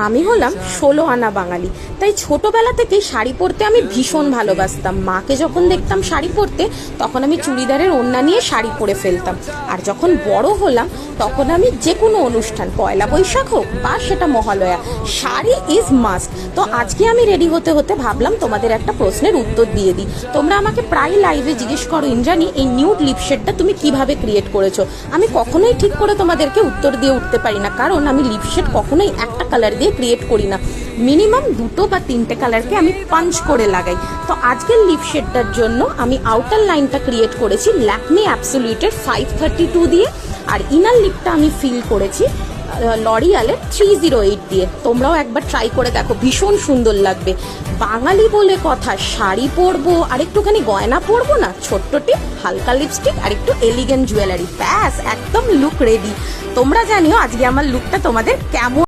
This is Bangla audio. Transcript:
আমি হলাম 16 আনা বাঙালি, তাই ছোটবেলা থেকেই শাড়ি পরতে আমি ভীষণ ভালোবাসতাম। মাকে যখন দেখতাম শাড়ি পরতে, তখন আমি চুড়িদারের ওড়না নিয়ে শাড়ি পরে ফেলতাম। আর যখন বড় হলাম, তখন আমি যে কোনো অনুষ্ঠান, পয়লা বৈশাখ হোক বা সেটা মহালয়া, শাড়ি ইজ মাস্ট। তো আজকে আমি রেডি হতে হতে ভাবলাম তোমাদের একটা প্রশ্নের উত্তর দিয়ে দিই। তোমরা আমাকে প্রায় লাইভে জিজ্ঞেস করো, ইন্দ্রাণী এই নিউড লিপশেডটা তুমি কিভাবে ক্রিয়েট করেছো। আমি কখনোই ঠিক করে তোমাদেরকে উত্তর দিয়ে উঠতে পারি না, কারণ আমি লিপশেড কখনোই একটা কালার দিয়ে ক্রিয়েট করি না। মিনিমাম 2 বা 3টে কালারকে আমি পাঞ্চ করে লাগাই। তো আজকের লিপশেডটার জন্য আমি আউটার লাইনটা ক্রিয়েট করেছি ল্যাকমি অ্যাবসোলিউটের 532 দিয়ে, আর ইনার লিপটা আমি ফিল করেছি লরিয়ালের 308 দিয়ে। তোমরাও একবার ট্রাই করে দেখো, ভীষণ সুন্দর লাগবে। বাঙালি বলে কথা, শাড়ি পরবো আর একটুখানি গয়না পরবো না, ছোট্ট টিপ, হালকা লিপস্টিক আর একটু এলিগেন্ট জুয়েলারি, ব্যাস একদম লুক রেডি। তোমরা জানিও আজকে আমার লুকটা তোমাদের কেমন।